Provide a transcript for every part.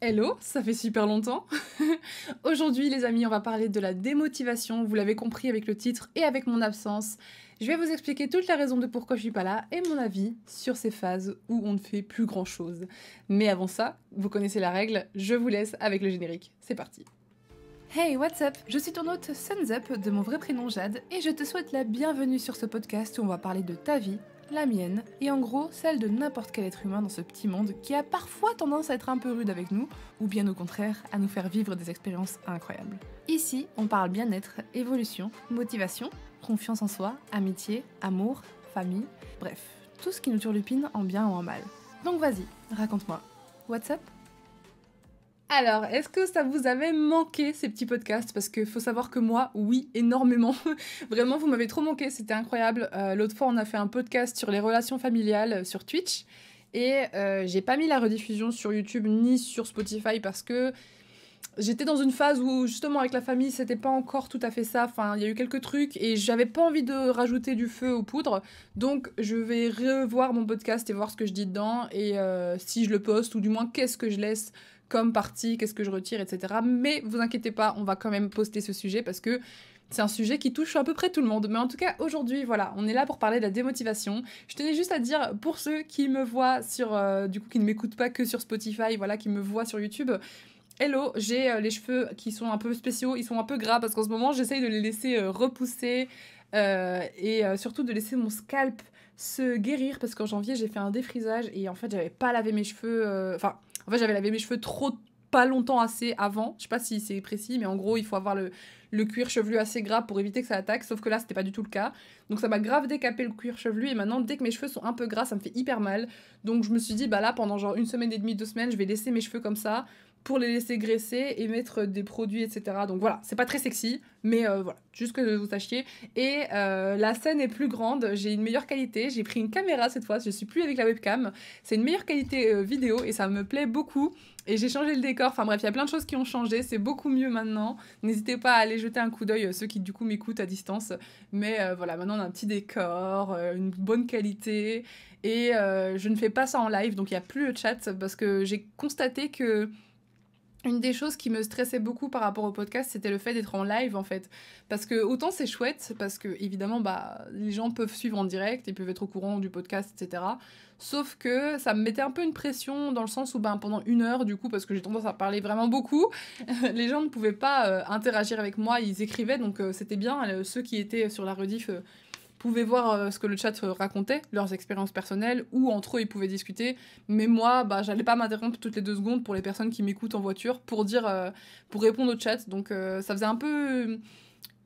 Hello, ça fait super longtemps. Aujourd'hui, les amis, on va parler de la démotivation. Vous l'avez compris avec le titre et avec mon absence. Je vais vous expliquer toute la raison de pourquoi je suis pas là et mon avis sur ces phases où on ne fait plus grand chose. Mais avant ça, vous connaissez la règle, je vous laisse avec le générique. C'est parti. Hey, what's up? Je suis ton hôte Suns Up de mon vrai prénom Jade et je te souhaite la bienvenue sur ce podcast où on va parler de ta vie, la mienne, et en gros celle de n'importe quel être humain dans ce petit monde qui a parfois tendance à être un peu rude avec nous, ou bien au contraire à nous faire vivre des expériences incroyables. Ici, on parle bien-être, évolution, motivation, confiance en soi, amitié, amour, famille, bref, tout ce qui nous turlupine en bien ou en mal. Donc vas-y, raconte-moi. What's up? Alors, est-ce que ça vous avait manqué ces petits podcasts? Parce qu'il faut savoir que moi, oui, énormément. Vraiment, vous m'avez trop manqué, c'était incroyable. L'autre fois, on a fait un podcast sur les relations familiales sur Twitch. Et j'ai pas mis la rediffusion sur YouTube ni sur Spotify parce que j'étais dans une phase où, justement, avec la famille, c'était pas encore tout à fait ça. Enfin, il y a eu quelques trucs et j'avais pas envie de rajouter du feu aux poudres. Donc, je vais revoir mon podcast et voir ce que je dis dedans et si je le poste ou du moins qu'est-ce que je laisse comme partie, qu'est-ce que je retire, etc. Mais vous inquiétez pas, on va quand même poster ce sujet parce que c'est un sujet qui touche à peu près tout le monde. Mais en tout cas, aujourd'hui, voilà, on est là pour parler de la démotivation. Je tenais juste à dire, pour ceux qui me voient sur... du coup, qui ne m'écoutent pas que sur Spotify, voilà, qui me voient sur YouTube... Hello, j'ai les cheveux qui sont un peu spéciaux, ils sont un peu gras parce qu'en ce moment j'essaye de les laisser repousser et surtout de laisser mon scalp se guérir parce qu'en janvier j'ai fait un défrisage et en fait j'avais pas lavé mes cheveux, en fait j'avais lavé mes cheveux trop pas longtemps assez avant, je sais pas si c'est précis mais en gros il faut avoir le cuir chevelu assez gras pour éviter que ça attaque, sauf que là c'était pas du tout le cas, donc ça m'a grave décapé le cuir chevelu et maintenant dès que mes cheveux sont un peu gras ça me fait hyper mal, donc je me suis dit bah là pendant genre une semaine et demie, 2 semaines je vais laisser mes cheveux comme ça pour les laisser graisser et mettre des produits, etc. Donc voilà, c'est pas très sexy, mais voilà, juste que vous sachiez. Et la scène est plus grande, j'ai une meilleure qualité, j'ai pris une caméra cette fois, je suis plus avec la webcam, c'est une meilleure qualité vidéo et ça me plaît beaucoup. Et j'ai changé le décor, enfin bref, il y a plein de choses qui ont changé, c'est beaucoup mieux maintenant. N'hésitez pas à aller jeter un coup d'œil, ceux qui du coup m'écoutent à distance. Mais voilà, maintenant on a un petit décor, une bonne qualité, et je ne fais pas ça en live, donc il n'y a plus le chat, parce que j'ai constaté que une des choses qui me stressait beaucoup par rapport au podcast, c'était le fait d'être en live en fait. Parce que autant c'est chouette, parce que évidemment bah, les gens peuvent suivre en direct, ils peuvent être au courant du podcast, etc. Sauf que ça me mettait un peu une pression dans le sens où ben, pendant 1 heure, du coup, parce que j'ai tendance à parler vraiment beaucoup, les gens ne pouvaient pas interagir avec moi, ils écrivaient, donc c'était bien. Ceux qui étaient sur la rediff pouvaient voir ce que le chat racontait, leurs expériences personnelles, ou entre eux ils pouvaient discuter. Mais moi, bah, j'allais pas m'interrompre toutes les 2 secondes pour les personnes qui m'écoutent en voiture pour dire, pour répondre au chat. Donc ça faisait un peu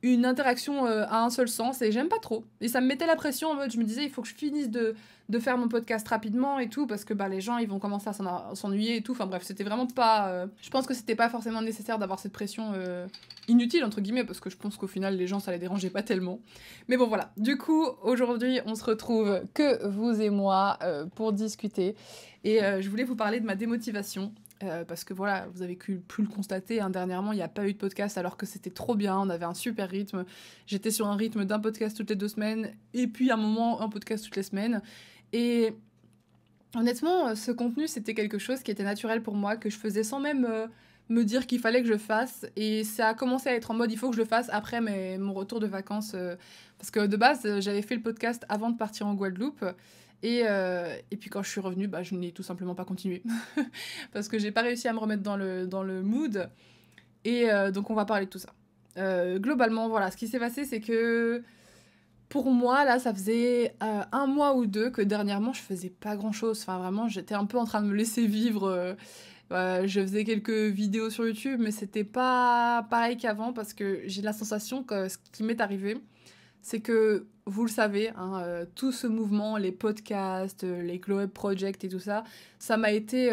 une interaction à un seul sens et j'aime pas trop. Et ça me mettait la pression en mode, je me disais, il faut que je finisse de faire mon podcast rapidement et tout, parce que bah, les gens ils vont commencer à s'ennuyer et tout. Enfin bref, c'était vraiment pas. Je pense que c'était pas forcément nécessaire d'avoir cette pression inutile, entre guillemets, parce que je pense qu'au final, les gens ça les dérangeait pas tellement. Mais bon, voilà. Du coup, aujourd'hui, on se retrouve que vous et moi pour discuter. Et je voulais vous parler de ma démotivation. Parce que voilà, vous avez pu le constater, hein, dernièrement, il n'y a pas eu de podcast alors que c'était trop bien, on avait un super rythme. J'étais sur un rythme d'un podcast toutes les 2 semaines, et puis à un moment, un podcast toutes les semaines. Et honnêtement, ce contenu, c'était quelque chose qui était naturel pour moi, que je faisais sans même me dire qu'il fallait que je fasse. Et ça a commencé à être en mode, il faut que je le fasse après mon retour de vacances. Parce que de base, j'avais fait le podcast avant de partir en Guadeloupe. Et puis quand je suis revenue, bah, je n'ai tout simplement pas continué. Parce que j'ai pas réussi à me remettre dans le mood. Et donc on va parler de tout ça. Globalement, voilà, ce qui s'est passé, c'est que pour moi, là, ça faisait 1 mois ou 2 que dernièrement, je faisais pas grand-chose. Enfin, vraiment, j'étais un peu en train de me laisser vivre. Je faisais quelques vidéos sur YouTube, mais c'était pas pareil qu'avant parce que j'ai la sensation que ce qui m'est arrivé, c'est que, vous le savez, hein, tout ce mouvement, les podcasts, les Glow Up Project et tout ça, ça m'a été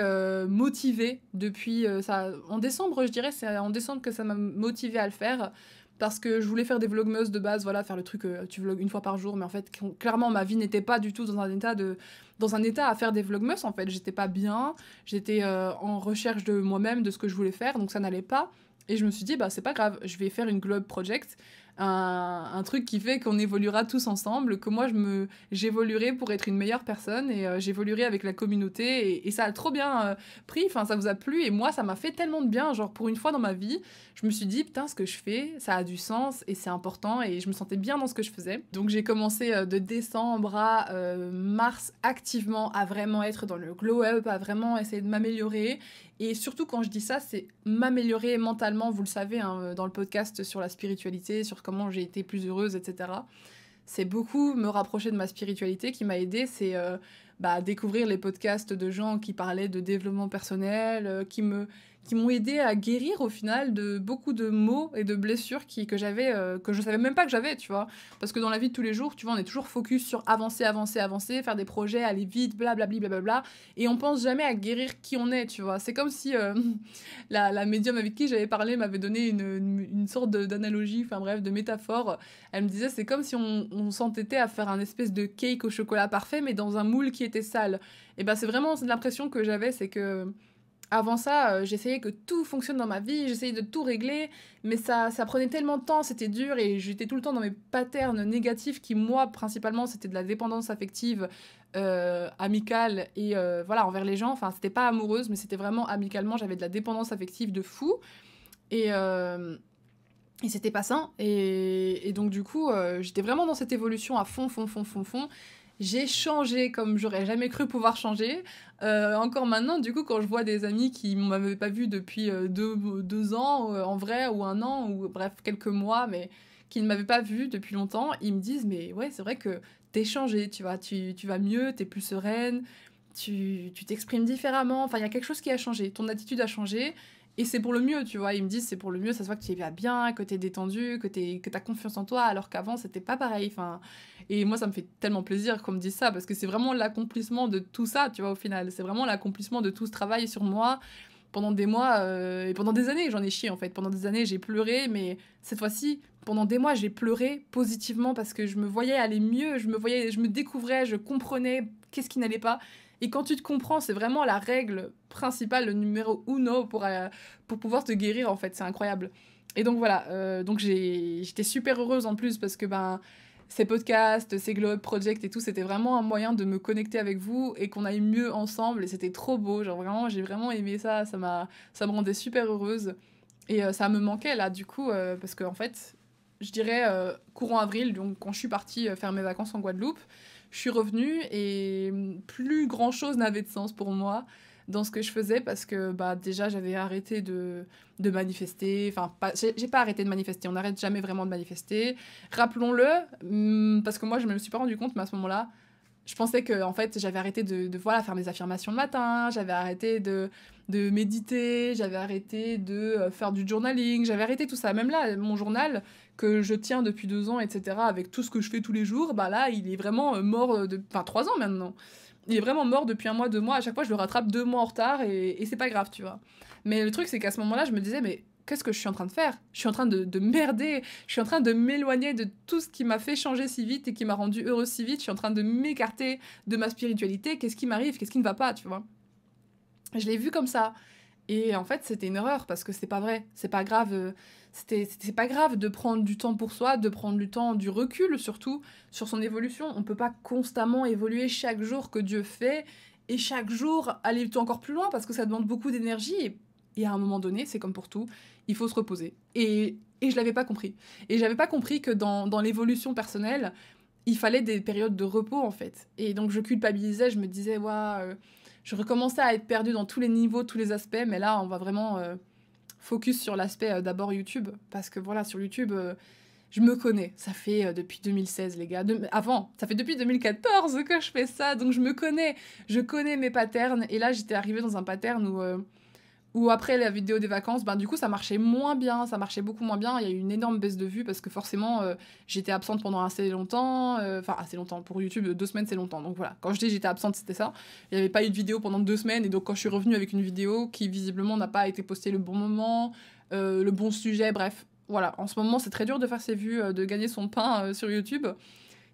motivé depuis... ça, en décembre, je dirais, c'est en décembre que ça m'a motivé à le faire, parce que je voulais faire des vlogmas de base, voilà, faire le truc, tu vlogs 1 fois par jour, mais en fait, clairement, ma vie n'était pas du tout dans un état à faire des vlogmas, en fait. J'étais pas bien, j'étais en recherche de moi-même, de ce que je voulais faire, donc ça n'allait pas. Et je me suis dit, bah c'est pas grave, je vais faire une Glow Up Project. un truc qui fait qu'on évoluera tous ensemble, que moi j'évoluerai pour être une meilleure personne et j'évoluerai avec la communauté et ça a trop bien pris, enfin ça vous a plu et moi ça m'a fait tellement de bien, genre pour une fois dans ma vie, je me suis dit putain ce que je fais, ça a du sens et c'est important et je me sentais bien dans ce que je faisais. Donc j'ai commencé de décembre à mars activement à vraiment être dans le glow up, à vraiment essayer de m'améliorer. Et surtout, quand je dis ça, c'est m'améliorer mentalement, vous le savez, hein, dans le podcast sur la spiritualité, sur comment j'ai été plus heureuse, etc. C'est beaucoup me rapprocher de ma spiritualité qui m'a aidée, c'est découvrir les podcasts de gens qui parlaient de développement personnel, qui m'ont aidé à guérir au final de beaucoup de maux et de blessures que j'avais, que je savais même pas que j'avais, tu vois. Parce que dans la vie de tous les jours, tu vois, on est toujours focus sur avancer, avancer, avancer, faire des projets, aller vite, blablabli, blablabla, et on pense jamais à guérir qui on est, tu vois. C'est comme si la médium avec qui j'avais parlé m'avait donné une sorte d'analogie, enfin bref, de métaphore. Elle me disait, c'est comme si on s'entêtait à faire un espèce de cake au chocolat parfait, mais dans un moule qui était sale. Et ben c'est vraiment l'impression que j'avais, c'est que avant ça, j'essayais que tout fonctionne dans ma vie, j'essayais de tout régler, mais ça prenait tellement de temps, c'était dur, et j'étais tout le temps dans mes patterns négatifs qui, moi, principalement, c'était de la dépendance affective amicale et voilà, envers les gens. Enfin, c'était pas amoureuse, mais c'était vraiment amicalement, j'avais de la dépendance affective de fou. Et, et c'était pas sain. Et donc, du coup, j'étais vraiment dans cette évolution à fond, fond, fond, fond, fond. J'ai changé comme j'aurais jamais cru pouvoir changer. Encore maintenant, du coup, quand je vois des amis qui ne m'avaient pas vu depuis 2 ans en vrai, ou 1 an, ou bref, quelques mois, mais qui ne m'avaient pas vu depuis longtemps, ils me disent, mais ouais, c'est vrai que t'es changé, tu vois, tu vas mieux, t'es plus sereine, tu t'exprimes différemment, enfin, il y a quelque chose qui a changé, ton attitude a changé, et c'est pour le mieux, tu vois, ils me disent, c'est pour le mieux, ça se voit que tu vas bien, que t'es détendu, que t'as confiance en toi, alors qu'avant, c'était pas pareil, enfin... Et moi, ça me fait tellement plaisir qu'on me dise ça, parce que c'est vraiment l'accomplissement de tout ça, tu vois, au final. C'est vraiment l'accomplissement de tout ce travail sur moi pendant des mois et pendant des années. J'en ai chié, en fait. Pendant des années, j'ai pleuré, mais cette fois-ci, pendant des mois, j'ai pleuré positivement parce que je me voyais aller mieux, je me découvrais, je comprenais qu'est-ce qui n'allait pas. Et quand tu te comprends, c'est vraiment la règle principale, le numéro uno pour pouvoir te guérir, en fait. C'est incroyable. Et donc voilà, donc j'étais super heureuse en plus parce que ces podcasts, ces Glow Up Project et tout, c'était vraiment un moyen de me connecter avec vous et qu'on aille mieux ensemble. Et c'était trop beau, genre vraiment, j'ai vraiment aimé ça. Ça me rendait super heureuse. Et ça me manquait là, du coup, parce qu'en fait, je dirais courant avril, donc quand je suis partie faire mes vacances en Guadeloupe, je suis revenue et plus grand chose n'avait de sens pour moi dans ce que je faisais parce que déjà j'avais arrêté de manifester, enfin j'ai pas arrêté de manifester, on n'arrête jamais vraiment de manifester, rappelons-le, parce que moi je me suis pas rendu compte, mais à ce moment-là je pensais que en fait j'avais arrêté de voilà, faire mes affirmations le matin, j'avais arrêté de méditer, j'avais arrêté de faire du journaling, j'avais arrêté tout ça. Même là, mon journal que je tiens depuis 2 ans, etc., avec tout ce que je fais tous les jours, là, il est vraiment mort, enfin 3 ans maintenant. Il est vraiment mort depuis 1 mois, 2 mois. À chaque fois, je le rattrape 2 mois en retard et c'est pas grave, tu vois. Mais le truc, c'est qu'à ce moment-là, je me disais, mais qu'est-ce que je suis en train de faire? Je suis en train de merder, je suis en train de m'éloigner de tout ce qui m'a fait changer si vite et qui m'a rendue heureuse si vite, je suis en train de m'écarter de ma spiritualité, qu'est-ce qui m'arrive, qu'est-ce qui ne va pas, tu vois. Je l'ai vu comme ça. Et en fait, c'était une erreur parce que c'est pas vrai, c'est pas grave. C'est pas grave de prendre du temps pour soi, de prendre du temps, du recul surtout, sur son évolution. On peut pas constamment évoluer chaque jour que Dieu fait et chaque jour aller encore plus loin parce que ça demande beaucoup d'énergie et à un moment donné, c'est comme pour tout, il faut se reposer. Et je l'avais pas compris. Et j'avais pas compris que dans l'évolution personnelle, il fallait des périodes de repos en fait. Et donc je culpabilisais, je me disais, waouh, je recommençais à être perdue dans tous les niveaux, tous les aspects, mais là, on va vraiment focus sur l'aspect d'abord YouTube, parce que voilà, sur YouTube, je me connais. Ça fait depuis 2016, les gars. Avant, ça fait depuis 2014 que je fais ça, donc je me connais. Je connais mes patterns, et là, j'étais arrivée dans un pattern où après la vidéo des vacances, du coup, ça marchait moins bien, ça marchait beaucoup moins bien. Il y a eu une énorme baisse de vues parce que forcément, j'étais absente pendant assez longtemps. Enfin, assez longtemps. Pour YouTube, 2 semaines, c'est longtemps. Donc voilà, quand je dis j'étais absente, c'était ça. Il n'y avait pas eu de vidéo pendant 2 semaines. Et donc, quand je suis revenue avec une vidéo qui, visiblement, n'a pas été postée le bon moment, le bon sujet, bref. Voilà, en ce moment, c'est très dur de faire ses vues, de gagner son pain sur YouTube.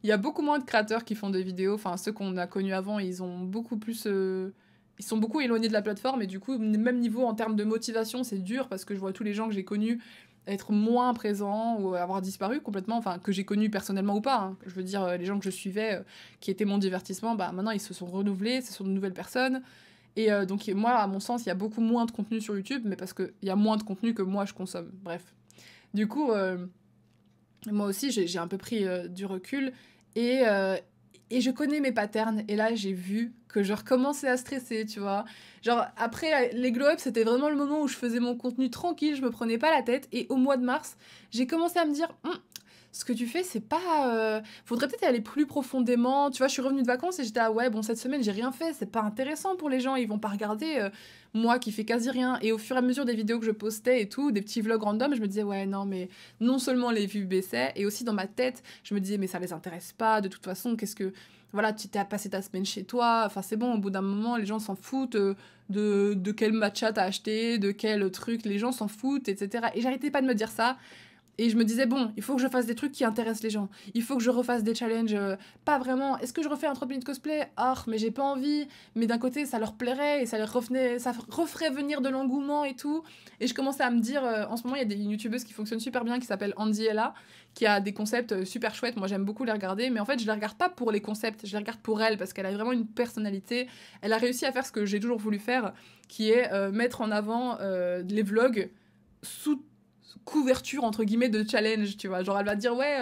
Il y a beaucoup moins de créateurs qui font des vidéos. Enfin, ceux qu'on a connus avant, ils ont beaucoup plus... ils sont beaucoup éloignés de la plateforme et du coup, même niveau en termes de motivation, c'est dur parce que je vois tous les gens que j'ai connus être moins présent ou avoir disparu complètement, enfin que j'ai connu personnellement ou pas, hein. Je veux dire, les gens que je suivais, qui étaient mon divertissement, bah maintenant ils se sont renouvelés, ce sont de nouvelles personnes. Et donc moi, à mon sens, il y a beaucoup moins de contenu sur YouTube, mais parce qu'il y a moins de contenu que moi je consomme, bref. Du coup, moi aussi j'ai un peu pris du recul et, et je connais mes patterns, et là j'ai vu que je recommençais à stresser, tu vois. Genre après les glow-up, c'était vraiment le moment où je faisais mon contenu tranquille, je me prenais pas la tête, et au mois de mars, j'ai commencé à me dire ce que tu fais, c'est pas. Faudrait peut-être aller plus profondément. Tu vois, je suis revenue de vacances et j'étais ah ouais, bon, cette semaine, j'ai rien fait, c'est pas intéressant pour les gens, ils vont pas regarder moi qui fais quasi rien. Et au fur et à mesure des vidéos que je postais et tout, des petits vlogs random, je me disais ouais, non, mais non seulement les vues baissaient, et aussi dans ma tête, je me disais mais ça les intéresse pas, de toute façon, qu'est-ce que. Voilà, tu t'as passé ta semaine chez toi, enfin c'est bon, au bout d'un moment, les gens s'en foutent de quel matcha t'as acheté, de quel truc, les gens s'en foutent, etc. Et j'arrêtais pas de me dire ça. Et je me disais, bon, il faut que je fasse des trucs qui intéressent les gens. Il faut que je refasse des challenges. Pas vraiment. Est-ce que je refais un 30 minutes cosplay? Ah, mais j'ai pas envie. Mais d'un côté, ça leur plairait et ça referait venir de l'engouement et tout. Et je commençais à me dire, en ce moment, il y a des youtubeuses qui fonctionnent super bien, qui s'appellent Andy Ella, qui a des concepts super chouettes. Moi, j'aime beaucoup les regarder. Mais en fait, je les regarde pas pour les concepts. Je les regarde pour elle, parce qu'elle a vraiment une personnalité. Elle a réussi à faire ce que j'ai toujours voulu faire, qui est mettre en avant les vlogs sous couverture entre guillemets de challenge, tu vois. Genre elle va dire ouais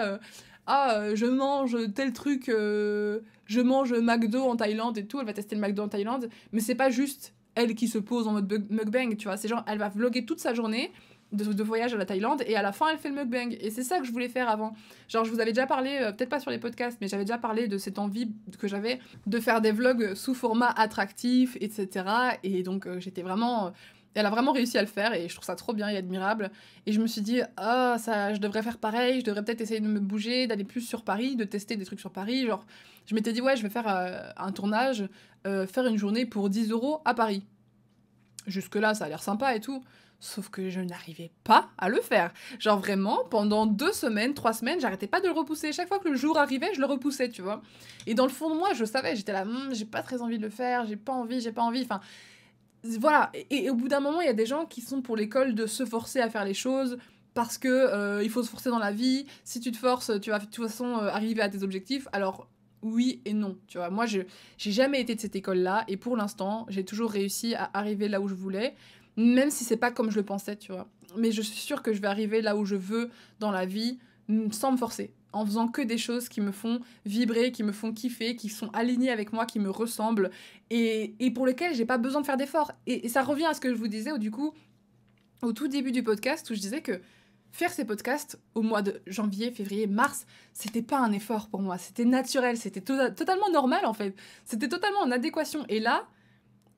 je mange tel truc, je mange McDo en Thaïlande et tout, elle va tester le McDo en Thaïlande, mais c'est pas juste elle qui se pose en mode mukbang, tu vois. C'est genre elle va vlogger toute sa journée de voyage à la Thaïlande, et à la fin elle fait le mukbang, et c'est ça que je voulais faire avant. Genre je vous avais déjà parlé, peut-être pas sur les podcasts, mais j'avais déjà parlé de cette envie que j'avais de faire des vlogs sous format attractif, etc. Et donc j'étais vraiment elle a vraiment réussi à le faire, et je trouve ça trop bien et admirable. Et je me suis dit, ça, je devrais faire pareil, je devrais peut-être essayer de me bouger, d'aller plus sur Paris, de tester des trucs sur Paris. Genre, je m'étais dit, ouais, je vais faire un tournage, faire une journée pour 10 € à Paris. Jusque-là, ça a l'air sympa et tout. Sauf que je n'arrivais pas à le faire. Genre vraiment, pendant 2 semaines, 3 semaines, j'arrêtais pas de le repousser. Chaque fois que le jour arrivait, je le repoussais, tu vois. Et dans le fond de moi, je savais, j'étais là, j'ai pas très envie de le faire, j'ai pas envie. Enfin, voilà, et au bout d'un moment, il y a des gens qui sont pour l'école de se forcer à faire les choses parce que il faut se forcer dans la vie. Si tu te forces, tu vas de toute façon arriver à tes objectifs. Alors oui et non, tu vois. Moi, j'ai jamais été de cette école-là, et pour l'instant, j'ai toujours réussi à arriver là où je voulais, même si c'est pas comme je le pensais, tu vois. Mais je suis sûre que je vais arriver là où je veux dans la vie sans me forcer, en faisant que des choses qui me font vibrer, qui me font kiffer, qui sont alignées avec moi, qui me ressemblent, et pour lesquelles j'ai pas besoin de faire d'efforts. Et ça revient à ce que je vous disais du coup, au tout début du podcast, où je disais que faire ces podcasts au mois de janvier, février, mars, c'était pas un effort pour moi, c'était naturel, c'était totalement normal en fait, c'était totalement en adéquation. Et là,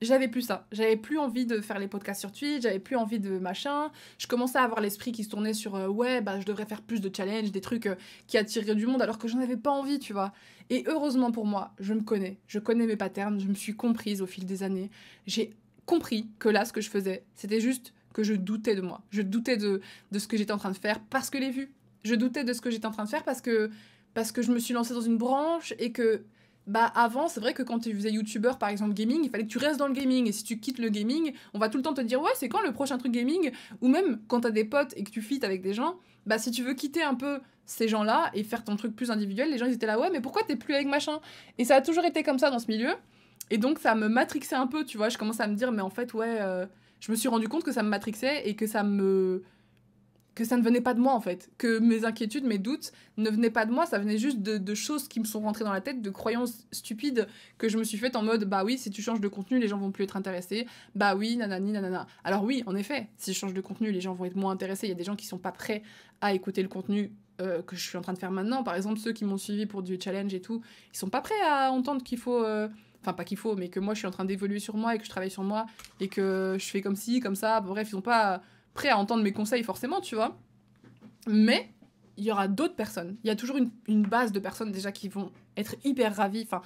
j'avais plus ça. J'avais plus envie de faire les podcasts sur Twitch, j'avais plus envie de machin. Je commençais à avoir l'esprit qui se tournait sur je devrais faire plus de challenges, des trucs qui attireraient du monde, alors que j'en avais pas envie, tu vois. Et heureusement pour moi, je me connais. Je connais mes patterns, je me suis comprise au fil des années. J'ai compris que là, ce que je faisais, c'était juste que je doutais de moi. Je doutais de ce que j'étais en train de faire parce que les vues. Je doutais de ce que j'étais en train de faire parce que je me suis lancée dans une branche, et que avant, c'est vrai que quand tu faisais youtubeur, par exemple gaming, il fallait que tu restes dans le gaming, et si tu quittes le gaming, on va tout le temps te dire ouais, c'est quand le prochain truc gaming. Ou même quand t'as des potes et que tu fites avec des gens, si tu veux quitter un peu ces gens-là et faire ton truc plus individuel, les gens ils étaient là ouais, mais pourquoi t'es plus avec machin. Et ça a toujours été comme ça dans ce milieu, et donc ça me matrixait un peu, tu vois. Je commençais à me dire mais en fait ouais, je me suis rendu compte que ça me matrixait, et que ça ne venait pas de moi en fait, que mes inquiétudes, mes doutes ne venaient pas de moi, ça venait juste de choses qui me sont rentrées dans la tête, de croyances stupides que je me suis faites en mode bah oui, si tu changes de contenu, les gens vont plus être intéressés, bah oui, nanani, nanana. Alors oui, en effet, si je change de contenu, les gens vont être moins intéressés, il y a des gens qui sont pas prêts à écouter le contenu que je suis en train de faire maintenant. Par exemple, ceux qui m'ont suivi pour du challenge et tout, ils sont pas prêts à entendre qu'il faut... Enfin, pas qu'il faut, mais que moi je suis en train d'évoluer sur moi, et que je travaille sur moi, et que je fais comme ci, comme ça, bref, ils sont pas prêts à entendre mes conseils forcément, tu vois. Mais il y aura d'autres personnes. Il y a toujours une base de personnes déjà qui vont être hyper ravies. Enfin,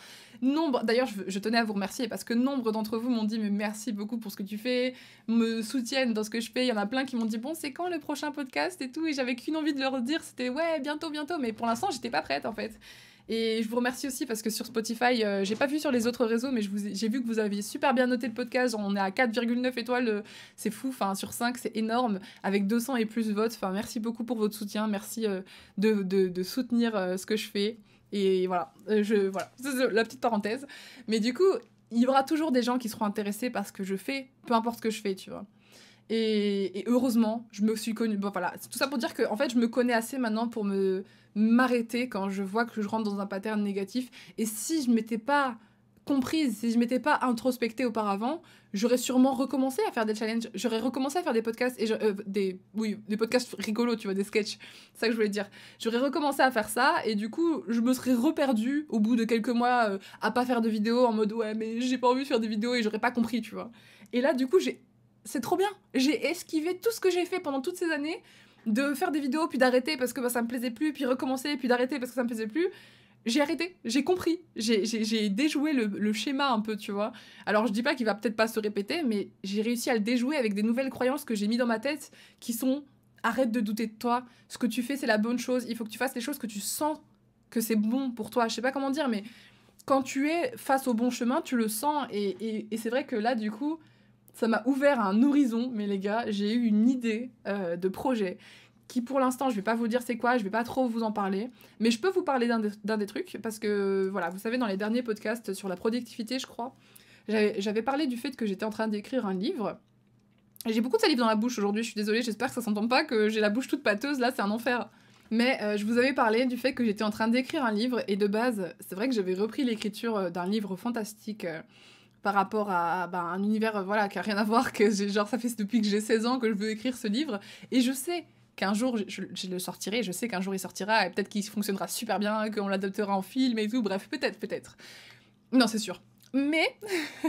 d'ailleurs, je tenais à vous remercier, parce que nombre d'entre vous m'ont dit mais merci beaucoup pour ce que tu fais, me soutiennent dans ce que je fais. Il y en a plein qui m'ont dit bon, c'est quand le prochain podcast et tout, et j'avais qu'une envie de leur dire, c'était ouais, bientôt, bientôt. Mais pour l'instant, j'étais pas prête en fait. Et je vous remercie aussi parce que sur Spotify, j'ai pas vu sur les autres réseaux, mais j'ai vu que vous aviez super bien noté le podcast. Genre, on est à 4,9 étoiles, c'est fou, enfin sur 5, c'est énorme, avec 200 et plus votes. Enfin, merci beaucoup pour votre soutien, merci de soutenir ce que je fais. Et voilà, voilà, c'est la petite parenthèse. Mais du coup, il y aura toujours des gens qui seront intéressés par ce que je fais, peu importe ce que je fais, tu vois. Et heureusement, je me suis connue. Bon, voilà, c'est tout ça pour dire que en fait, je me connais assez maintenant pour m'arrêter quand je vois que je rentre dans un pattern négatif. Et si je m'étais pas comprise, si je m'étais pas introspectée auparavant, j'aurais sûrement recommencé à faire des challenges, j'aurais recommencé à faire des podcasts, et des podcasts rigolos, tu vois, des sketchs, c'est ça que je voulais dire. J'aurais recommencé à faire ça, et du coup, je me serais reperdue au bout de quelques mois à pas faire de vidéos, en mode ouais, mais j'ai pas envie de faire des vidéos, et j'aurais pas compris, tu vois. Et là, du coup, c'est trop bien. J'ai esquivé tout ce que j'ai fait pendant toutes ces années, de faire des vidéos, puis d'arrêter parce que bah, ça me plaisait plus, puis recommencer, puis d'arrêter parce que ça me plaisait plus. J'ai arrêté, j'ai compris, j'ai déjoué le schéma un peu, tu vois. Alors je dis pas qu'il va peut-être pas se répéter, mais j'ai réussi à le déjouer avec des nouvelles croyances que j'ai mis dans ma tête, qui sont arrête de douter de toi, ce que tu fais c'est la bonne chose, il faut que tu fasses les choses que tu sens que c'est bon pour toi. Je sais pas comment dire, mais quand tu es face au bon chemin, tu le sens, et c'est vrai que là, du coup, ça m'a ouvert un horizon, mais les gars, j'ai eu une idée de projet qui, pour l'instant, je vais pas vous dire c'est quoi, je vais pas trop vous en parler, mais je peux vous parler d'un des trucs, parce que, voilà, vous savez, dans les derniers podcasts sur la productivité, je crois, j'avais parlé du fait que j'étais en train d'écrire un livre. J'ai beaucoup de salive dans la bouche aujourd'hui, je suis désolée, j'espère que ça s'entend pas, que j'ai la bouche toute pâteuse, là, c'est un enfer. Mais je vous avais parlé du fait que j'étais en train d'écrire un livre, et de base, c'est vrai que j'avais repris l'écriture d'un livre fantastique par rapport à bah, un univers voilà, qui a rien à voir, que genre ça fait depuis que j'ai 16 ans que je veux écrire ce livre, et je sais qu'un jour je le sortirai, je sais qu'un jour il sortira, et peut-être qu'il fonctionnera super bien, qu'on l'adaptera en film et tout, bref, peut-être. Non, c'est sûr. Mais,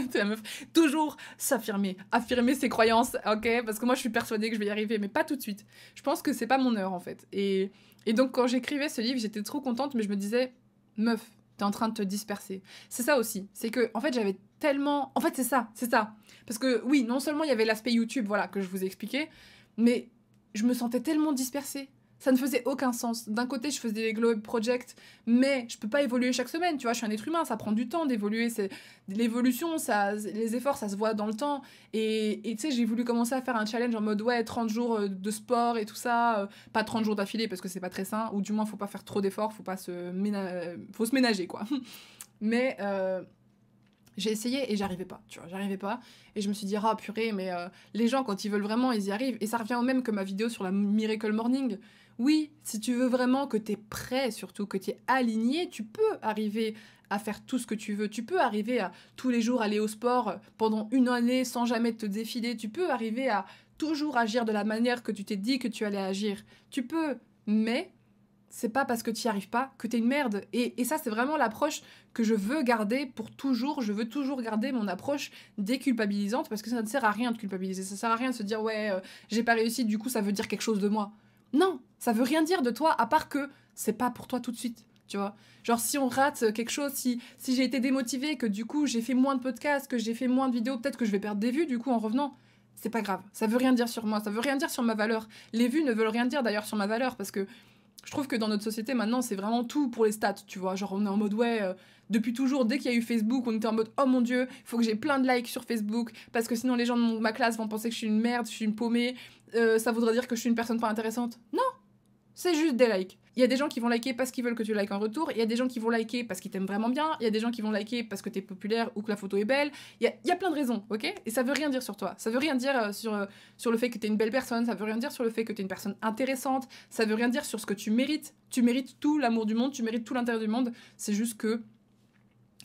c'est la meuf, toujours s'affirmer, affirmer ses croyances, ok, parce que moi je suis persuadée que je vais y arriver, mais pas tout de suite. Je pense que c'est pas mon heure en fait. Et donc quand j'écrivais ce livre, j'étais trop contente, mais je me disais, meuf, t'es en train de te disperser. C'est ça aussi, c'est que en fait j'avais tellement... En fait c'est ça. Parce que oui, non seulement il y avait l'aspect YouTube, voilà, que je vous ai expliqué, mais je me sentais tellement dispersée. Ça ne faisait aucun sens. D'un côté, je faisais des Glow Up Project, mais je peux pas évoluer chaque semaine, tu vois, je suis un être humain, ça prend du temps d'évoluer, l'évolution, les efforts, ça se voit dans le temps, et tu sais, j'ai voulu commencer à faire un challenge en mode, ouais, 30 jours de sport et tout ça, pas 30 jours d'affilée, parce que c'est pas très sain, ou du moins, faut pas faire trop d'efforts, faut se ménager, quoi. Mais j'ai essayé et j'arrivais pas, tu vois, j'arrivais pas. Et je me suis dit, ah purée, mais les gens, quand ils veulent vraiment, ils y arrivent. Et ça revient au même que ma vidéo sur la Miracle Morning. Oui, si tu veux vraiment que t'es prêt, surtout que t'es aligné, tu peux arriver à faire tout ce que tu veux. Tu peux arriver à tous les jours aller au sport pendant une année sans jamais te défiler. Tu peux arriver à toujours agir de la manière que tu t'es dit que tu allais agir. Tu peux, mais c'est pas parce que tu n'y arrives pas que t'es une merde. Et ça, c'est vraiment l'approche que je veux garder pour toujours. Je veux toujours garder mon approche déculpabilisante, parce que ça ne sert à rien de culpabiliser. Ça sert à rien de se dire, ouais, j'ai pas réussi, du coup, ça veut dire quelque chose de moi. Non, ça veut rien dire de toi, à part que c'est pas pour toi tout de suite, tu vois. Genre, si on rate quelque chose, si j'ai été démotivée, que du coup, j'ai fait moins de podcasts, que j'ai fait moins de vidéos, peut-être que je vais perdre des vues, du coup, en revenant. C'est pas grave. Ça veut rien dire sur moi, ça veut rien dire sur ma valeur. Les vues ne veulent rien dire d'ailleurs sur ma valeur, parce que je trouve que dans notre société, maintenant, c'est vraiment tout pour les stats, tu vois. Genre, on est en mode, ouais, depuis toujours, dès qu'il y a eu Facebook, on était en mode, oh mon Dieu, il faut que j'ai plein de likes sur Facebook, parce que sinon les gens de ma classe vont penser que je suis une merde, je suis une paumée, ça voudrait dire que je suis une personne pas intéressante. Non, c'est juste des likes. Il y a des gens qui vont liker parce qu'ils veulent que tu likes en retour, il y a des gens qui vont liker parce qu'ils t'aiment vraiment bien, il y a des gens qui vont liker parce que t'es populaire ou que la photo est belle, il y a plein de raisons, ok. Et ça veut rien dire sur toi, ça veut rien dire sur le fait que t'es une belle personne, ça veut rien dire sur le fait que t'es une personne intéressante, ça veut rien dire sur ce que tu mérites tout l'amour du monde, tu mérites tout l'intérêt du monde, c'est juste que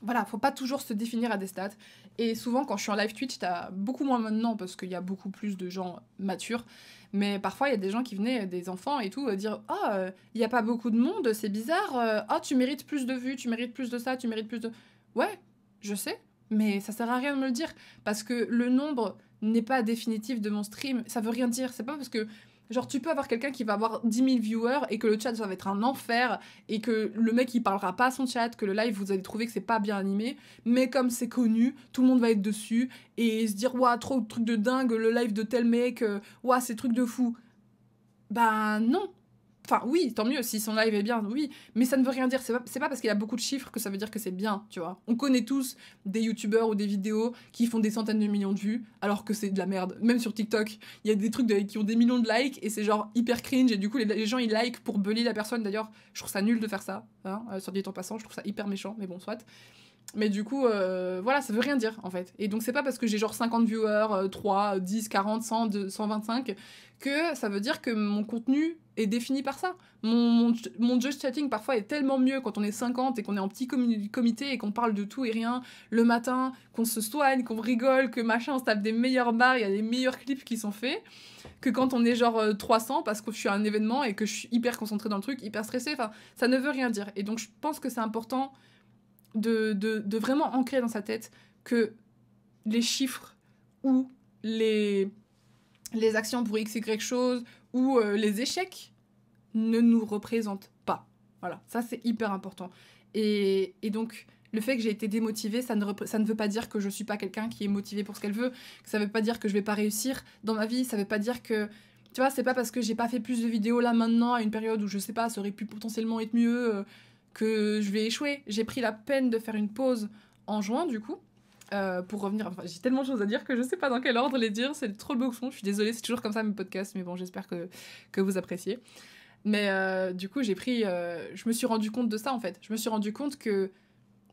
voilà, faut pas toujours se définir à des stats. Et souvent, quand je suis en live Twitch, t'as beaucoup moins maintenant parce qu'il y a beaucoup plus de gens matures. Mais parfois, il y a des gens qui venaient, des enfants et tout, dire oh, il y a pas beaucoup de monde, c'est bizarre. Oh, tu mérites plus de vues, tu mérites plus de ça, tu mérites plus de. Ouais, je sais, mais ça sert à rien de me le dire. Parce que le nombre n'est pas définitif de mon stream. Ça veut rien dire. C'est pas parce que. Genre, tu peux avoir quelqu'un qui va avoir 10 000 viewers et que le chat, ça va être un enfer et que le mec, il parlera pas à son chat, que le live, vous allez trouver que c'est pas bien animé. Mais comme c'est connu, tout le monde va être dessus et se dire, ouah, trop de trucs de dingue, le live de tel mec, ouah, c'est truc de fou. Bah non. Enfin, oui, tant mieux, si son live est bien, oui, mais ça ne veut rien dire. C'est pas parce qu'il y a beaucoup de chiffres que ça veut dire que c'est bien, tu vois. On connaît tous des youtubeurs ou des vidéos qui font des centaines de millions de vues, alors que c'est de la merde. Même sur TikTok, il y a des trucs qui ont des millions de likes, et c'est genre hyper cringe, et du coup, les gens, ils likent pour bully la personne. D'ailleurs, je trouve ça nul de faire ça, hein, sur dit en passant, je trouve ça hyper méchant, mais bon, soit. Mais du coup, voilà, ça veut rien dire, en fait. Et donc, c'est pas parce que j'ai genre 50 viewers, 3, 10, 40, 100, 125, que ça veut dire que mon contenu est défini par ça. Mon judge chatting, parfois, est tellement mieux quand on est 50 et qu'on est en petit comité et qu'on parle de tout et rien le matin, qu'on se soigne, qu'on rigole, que machin, on se tape des meilleures barres, il y a des meilleurs clips qui sont faits, que quand on est genre 300 parce que je suis à un événement et que je suis hyper concentrée dans le truc, hyper stressée. Enfin, ça ne veut rien dire. Et donc, je pense que c'est important de vraiment ancrer dans sa tête que les chiffres ou les actions pour x, y chose ou les échecs ne nous représentent pas. Voilà, ça c'est hyper important. Et donc, le fait que j'ai été démotivée, ça ne veut pas dire que je suis pas quelqu'un qui est motivé pour ce qu'elle veut, ça veut pas dire que je vais pas réussir dans ma vie, ça veut pas dire que... Tu vois, c'est pas parce que j'ai pas fait plus de vidéos là maintenant, à une période où je sais pas, ça aurait pu potentiellement être mieux... que je vais échouer. J'ai pris la peine de faire une pause en juin, du coup, pour revenir... Enfin, j'ai tellement de choses à dire que je sais pas dans quel ordre les dire, c'est trop le boxon, je suis désolée, c'est toujours comme ça mes podcasts, mais bon, j'espère que vous appréciez. Mais du coup, je me suis rendu compte de ça, en fait. Je me suis rendu compte que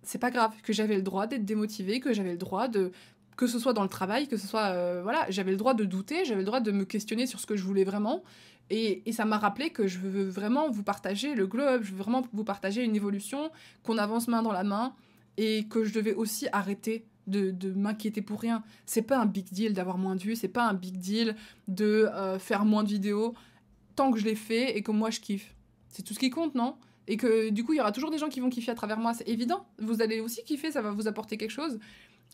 c'est pas grave, que j'avais le droit d'être démotivée, que j'avais le droit de... Que ce soit dans le travail, que ce soit... voilà, j'avais le droit de douter, j'avais le droit de me questionner sur ce que je voulais vraiment. Et ça m'a rappelé que je veux vraiment vous partager le glow up, je veux vraiment vous partager une évolution, qu'on avance main dans la main, et que je devais aussi arrêter de m'inquiéter pour rien. C'est pas un big deal d'avoir moins de vues, c'est pas un big deal de faire moins de vidéos, tant que je l'ai fait et que moi je kiffe. C'est tout ce qui compte, non ? Et que du coup, il y aura toujours des gens qui vont kiffer à travers moi, c'est évident. Vous allez aussi kiffer, ça va vous apporter quelque chose.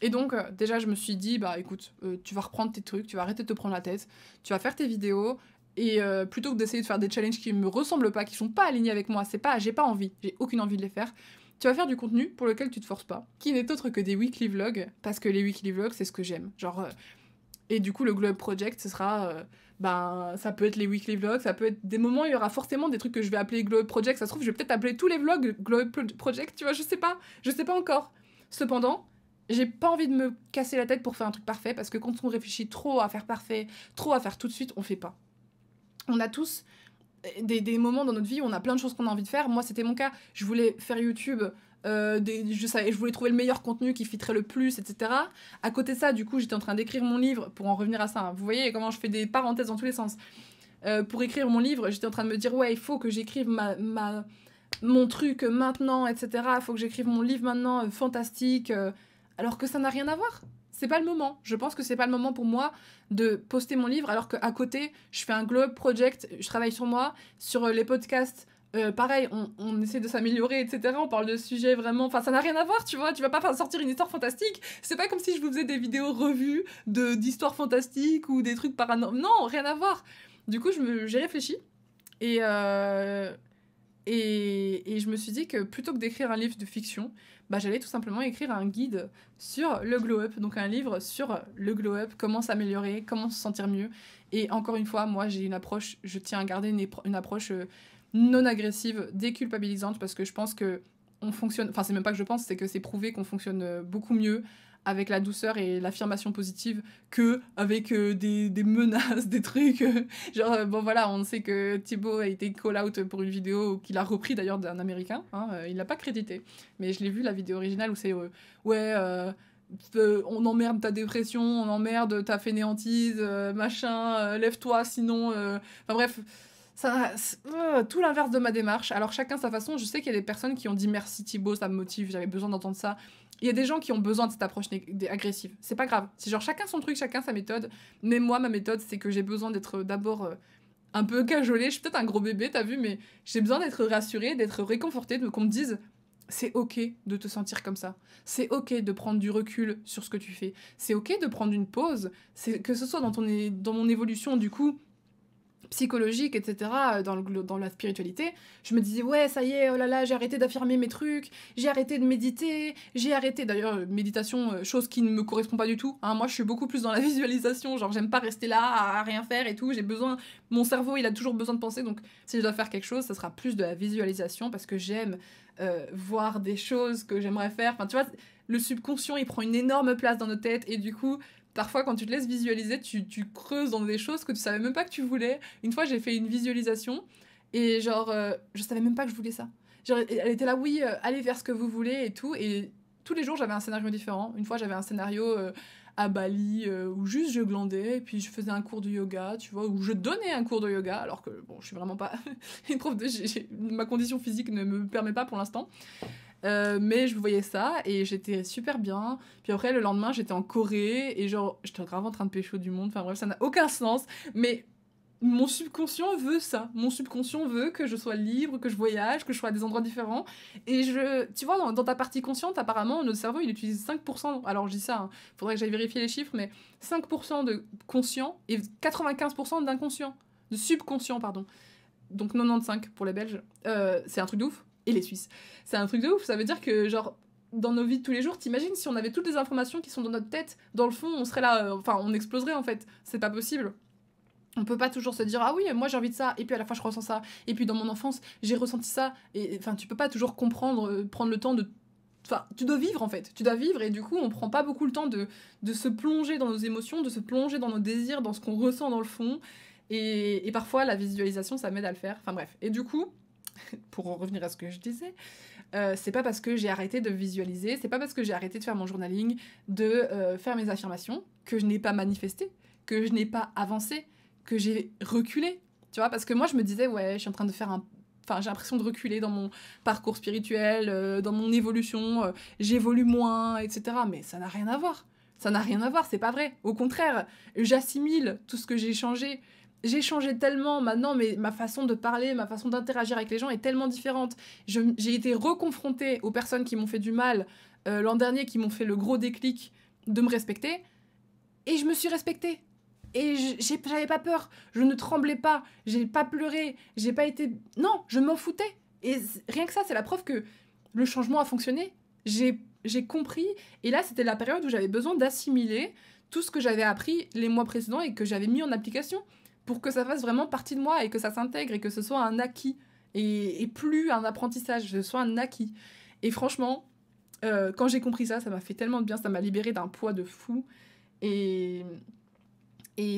Et donc, déjà, je me suis dit, bah écoute, tu vas reprendre tes trucs, tu vas arrêter de te prendre la tête, tu vas faire tes vidéos, et plutôt que d'essayer de faire des challenges qui me ressemblent pas, qui sont pas alignés avec moi, j'ai pas envie, j'ai aucune envie de les faire, tu vas faire du contenu pour lequel tu te forces pas, qui n'est autre que des weekly vlogs, parce que les weekly vlogs, c'est ce que j'aime. Genre, et du coup, le Glow Up Project, ce sera... ben, ça peut être les weekly vlogs, ça peut être des moments, il y aura forcément des trucs que je vais appeler Glow Up Project, ça se trouve, je vais peut-être appeler tous les vlogs Glow Up Project, tu vois, je sais pas encore. Cependant, j'ai pas envie de me casser la tête pour faire un truc parfait, parce que quand on réfléchit trop à faire parfait, trop à faire tout de suite, on fait pas. On a tous des moments dans notre vie où on a plein de choses qu'on a envie de faire. Moi, c'était mon cas. Je voulais faire YouTube, je voulais trouver le meilleur contenu qui fitterait le plus, etc. À côté de ça, du coup, j'étais en train d'écrire mon livre, pour en revenir à ça. Hein. Vous voyez comment je fais des parenthèses dans tous les sens. Pour écrire mon livre, j'étais en train de me dire, ouais, il faut que j'écrive mon truc maintenant, etc. Il faut que j'écrive mon livre maintenant, fantastique, alors que ça n'a rien à voir. C'est pas le moment. Je pense que c'est pas le moment pour moi de poster mon livre, alors qu'à côté, je fais un Glow Up Project, je travaille sur moi, sur les podcasts. Pareil, on essaie de s'améliorer, etc. On parle de sujets vraiment... Enfin, ça n'a rien à voir, tu vois. Tu vas pas sortir une histoire fantastique. C'est pas comme si je vous faisais des vidéos revues d'histoires fantastiques ou des trucs paranormaux. Non, rien à voir. Du coup, j'ai réfléchi. Et je me suis dit que plutôt que d'écrire un livre de fiction, bah, j'allais tout simplement écrire un guide sur le glow up, donc un livre sur le glow up, comment s'améliorer, comment se sentir mieux. Et encore une fois, moi j'ai une approche, je tiens à garder une approche non agressive, déculpabilisante, parce que je pense que on fonctionne, enfin c'est même pas que je pense, c'est que c'est prouvé qu'on fonctionne beaucoup mieux avec la douceur et l'affirmation positive que avec des menaces, des trucs. Genre, bon voilà, on sait que Thibaut a été call-out pour une vidéo qu'il a repris d'ailleurs d'un Américain. Hein, il l'a pas crédité. Mais je l'ai vu, la vidéo originale, où c'est on emmerde ta dépression, on emmerde ta fainéantise, machin, lève-toi, sinon... Enfin bref... tout l'inverse de ma démarche. Alors chacun sa façon. Je sais qu'il y a des personnes qui ont dit merci Thibaut, ça me motive, j'avais besoin d'entendre ça. Il y a des gens qui ont besoin de cette approche agressive. C'est pas grave. C'est genre chacun son truc, chacun sa méthode. Mais moi, ma méthode, c'est que j'ai besoin d'être d'abord un peu cajolée. Je suis peut-être un gros bébé, t'as vu, mais j'ai besoin d'être rassurée, d'être réconfortée, qu'on me dise c'est ok de te sentir comme ça. C'est ok de prendre du recul sur ce que tu fais. C'est ok de prendre une pause. Que ce soit dans mon évolution, du coup, psychologique, etc., dans la spiritualité, je me disais, ouais, ça y est, oh là là, j'ai arrêté d'affirmer mes trucs, j'ai arrêté de méditer, j'ai arrêté, d'ailleurs, méditation, chose qui ne me correspond pas du tout, hein, moi je suis beaucoup plus dans la visualisation, genre j'aime pas rester là à rien faire et tout, j'ai besoin, mon cerveau il a toujours besoin de penser, donc si je dois faire quelque chose, ça sera plus de la visualisation, parce que j'aime voir des choses que j'aimerais faire, enfin tu vois, le subconscient il prend une énorme place dans nos têtes, et du coup, parfois, quand tu te laisses visualiser, tu creuses dans des choses que tu savais même pas que tu voulais. Une fois, j'ai fait une visualisation et genre, je savais même pas que je voulais ça. Genre, elle était là, oui, allez vers ce que vous voulez et tout. Et tous les jours, j'avais un scénario différent. Une fois, j'avais un scénario à Bali où juste je glandais et puis je faisais un cours de yoga, tu vois, où je donnais un cours de yoga, alors que bon, je suis vraiment pas une prof de. Ma condition physique ne me permet pas pour l'instant. Mais je voyais ça et j'étais super bien. Puis après, le lendemain, j'étais en Corée et genre, j'étais grave en train de pécho du monde. Enfin bref, ça n'a aucun sens. Mais mon subconscient veut ça. Mon subconscient veut que je sois libre, que je voyage, que je sois à des endroits différents. Et tu vois, dans ta partie consciente, apparemment, notre cerveau, il utilise 5%. Alors je dis ça, hein, faudrait que j'aille vérifier les chiffres, mais 5% de conscient et 95% d'inconscient. De subconscient, pardon. Donc 95 pour les Belges. C'est un truc de ouf. Et les Suisses. C'est un truc de ouf, ça veut dire que, genre, dans nos vies de tous les jours, t'imagines si on avait toutes les informations qui sont dans notre tête, dans le fond, on serait là, enfin, on exploserait en fait. C'est pas possible. On peut pas toujours se dire, ah oui, moi j'ai envie de ça, et puis à la fois je ressens ça, et puis dans mon enfance, j'ai ressenti ça, et enfin, tu peux pas toujours comprendre, prendre le temps de. Enfin, tu dois vivre en fait, tu dois vivre, et du coup, on prend pas beaucoup le temps de se plonger dans nos émotions, de se plonger dans nos désirs, dans ce qu'on ressent dans le fond, et parfois la visualisation, ça m'aide à le faire. Enfin bref, et du coup, pour en revenir à ce que je disais, c'est pas parce que j'ai arrêté de visualiser, c'est pas parce que j'ai arrêté de faire mon journaling, de faire mes affirmations, que je n'ai pas manifesté, que je n'ai pas avancé, que j'ai reculé. Tu vois, parce que moi je me disais, ouais, je suis en train de faire un. Enfin, j'ai l'impression de reculer dans mon parcours spirituel, dans mon évolution, j'évolue moins, etc. Mais ça n'a rien à voir. Ça n'a rien à voir, c'est pas vrai. Au contraire, j'assimile tout ce que j'ai changé. J'ai changé tellement maintenant, mais ma façon de parler, ma façon d'interagir avec les gens est tellement différente. J'ai été reconfrontée aux personnes qui m'ont fait du mal l'an dernier, qui m'ont fait le gros déclic de me respecter, et je me suis respectée. Et j'avais pas peur, je ne tremblais pas, j'ai pas pleuré, j'ai pas été... Non, je m'en foutais. Et rien que ça, c'est la preuve que le changement a fonctionné. J'ai compris, et là, c'était la période où j'avais besoin d'assimiler tout ce que j'avais appris les mois précédents et que j'avais mis en application, pour que ça fasse vraiment partie de moi et que ça s'intègre et que ce soit un acquis et plus un apprentissage, que ce soit un acquis. Et franchement, quand j'ai compris ça, ça m'a fait tellement de bien, ça m'a libérée d'un poids de fou et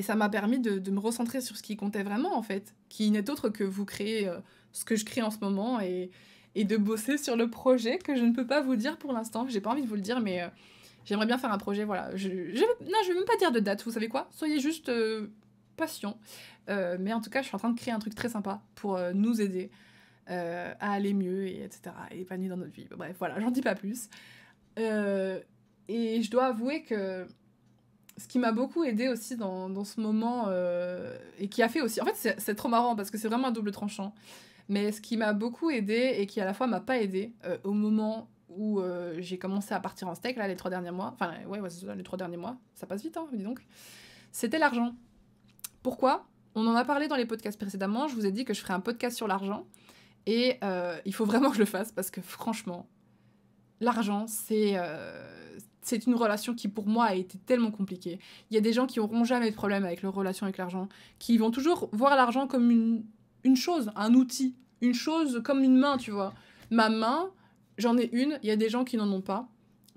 ça m'a permis de me recentrer sur ce qui comptait vraiment en fait, qui n'est autre que vous créer ce que je crée en ce moment et de bosser sur le projet que je ne peux pas vous dire pour l'instant. J'ai pas envie de vous le dire, mais j'aimerais bien faire un projet, voilà. Non, je vais même pas dire de date, vous savez quoi? Soyez juste patient. Mais en tout cas, je suis en train de créer un truc très sympa pour nous aider à aller mieux, et etc. Et épanouir dans notre vie. Bref, voilà, j'en dis pas plus. Et je dois avouer que ce qui m'a beaucoup aidé aussi dans ce moment, et qui a fait aussi... En fait, c'est trop marrant parce que c'est vraiment un double tranchant. Mais ce qui m'a beaucoup aidé et qui à la fois m'a pas aidé au moment où j'ai commencé à partir en steak, là, les 3 derniers mois. Enfin, ouais, c'est ça, les 3 derniers mois. Ça passe vite, hein, dis donc. C'était l'argent. Pourquoi ? On en a parlé dans les podcasts précédemment, je vous ai dit que je ferais un podcast sur l'argent, et il faut vraiment que je le fasse, parce que franchement, l'argent, c'est une relation qui pour moi a été tellement compliquée. Il y a des gens qui n'auront jamais de problème avec leur relation avec l'argent, qui vont toujours voir l'argent comme une chose, un outil, une chose comme une main, tu vois. Ma main, j'en ai une, il y a des gens qui n'en ont pas.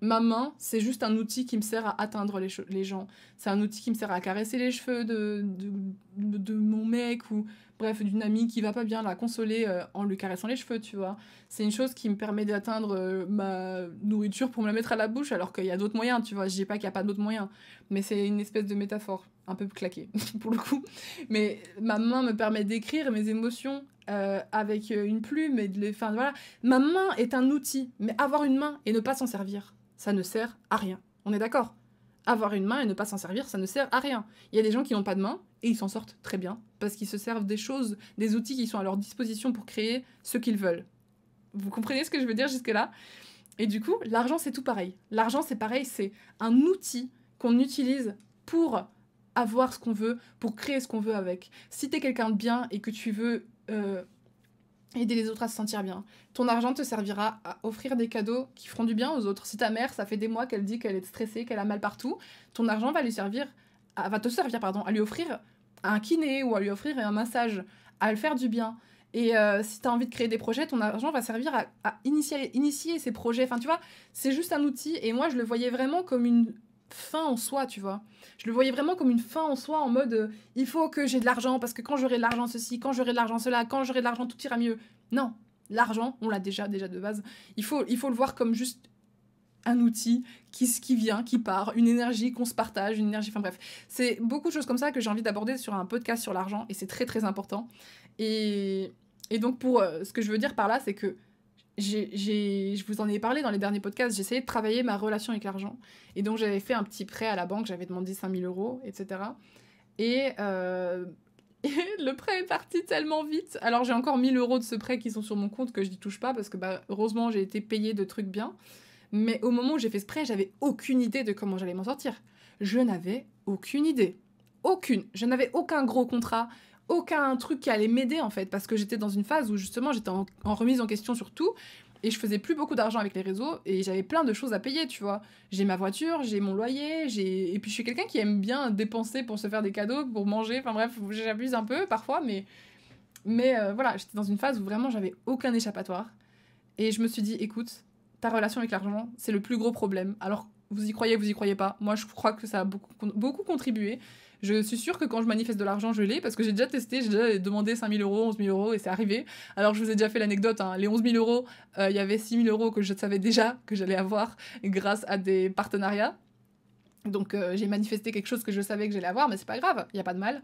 Ma main, c'est juste un outil qui me sert à atteindre les gens. C'est un outil qui me sert à caresser les cheveux de mon mec, ou bref, d'une amie qui va pas bien, la consoler en lui caressant les cheveux, tu vois. C'est une chose qui me permet d'atteindre ma nourriture pour me la mettre à la bouche, alors qu'il y a d'autres moyens, tu vois. Je dis pas qu'il y a pas d'autres moyens, mais c'est une espèce de métaphore, un peu claquée, pour le coup. Mais ma main me permet d'écrire mes émotions avec une plume, et enfin, voilà. Ma main est un outil, mais avoir une main et ne pas s'en servir, ça ne sert à rien. On est d'accord ? Avoir une main et ne pas s'en servir, ça ne sert à rien. Il y a des gens qui n'ont pas de main et ils s'en sortent très bien parce qu'ils se servent des choses, des outils qui sont à leur disposition pour créer ce qu'ils veulent. Vous comprenez ce que je veux dire jusque-là ? Et du coup, l'argent, c'est tout pareil. L'argent, c'est pareil, c'est un outil qu'on utilise pour avoir ce qu'on veut, pour créer ce qu'on veut avec. Si t'es quelqu'un de bien et que tu veux aider les autres à se sentir bien, ton argent te servira à offrir des cadeaux qui feront du bien aux autres. Si ta mère, ça fait des mois qu'elle dit qu'elle est stressée, qu'elle a mal partout, ton argent va te servir, à lui offrir un kiné ou à lui offrir un massage, à le faire du bien. Et si tu as envie de créer des projets, ton argent va servir à initier ces projets. Enfin, tu vois, c'est juste un outil. Et moi, je le voyais vraiment comme une fin en soi, tu vois. Je le voyais vraiment comme une fin en soi, en mode il faut que j'ai de l'argent, parce que quand j'aurai de l'argent ceci, quand j'aurai de l'argent cela, quand j'aurai de l'argent tout ira mieux. Non, l'argent, on l'a déjà de base. Il faut le voir comme juste un outil qui vient, qui part, une énergie qu'on se partage, une énergie... Enfin bref, c'est beaucoup de choses comme ça que j'ai envie d'aborder sur un podcast sur l'argent, et c'est très très important. Et donc pour ce que je veux dire par là, c'est que je vous en ai parlé dans les derniers podcasts, j'ai essayé de travailler ma relation avec l'argent. Et donc j'avais fait un petit prêt à la banque, j'avais demandé 5 000 euros, etc. Et, et le prêt est parti tellement vite. Alors j'ai encore 1 000 euros de ce prêt qui sont sur mon compte que je n'y touche pas parce que heureusement j'ai été payée de trucs bien. Mais au moment où j'ai fait ce prêt, j'avais aucune idée de comment j'allais m'en sortir. Je n'avais aucune idée. Aucune. Je n'avais aucun gros contrat, aucun truc qui allait m'aider en fait, parce que j'étais dans une phase où justement j'étais en remise en question sur tout, et je faisais plus beaucoup d'argent avec les réseaux, et j'avais plein de choses à payer, tu vois. J'ai ma voiture, j'ai mon loyer, et puis je suis quelqu'un qui aime bien dépenser pour se faire des cadeaux, pour manger, enfin bref, j'abuse un peu parfois, mais voilà, j'étais dans une phase où vraiment j'avais aucun échappatoire, et je me suis dit, écoute, ta relation avec l'argent, c'est le plus gros problème. Alors, vous y croyez pas. Moi, je crois que ça a beaucoup contribué. Je suis sûre que quand je manifeste de l'argent, je l'ai, parce que j'ai déjà testé, j'ai déjà demandé 5 000 euros, 11 000 euros, et c'est arrivé. Alors, je vous ai déjà fait l'anecdote, hein. Les 11 000 euros, il y avait 6 000 euros que je savais déjà que j'allais avoir grâce à des partenariats. Donc, j'ai manifesté quelque chose que je savais que j'allais avoir, mais c'est pas grave, il n'y a pas de mal.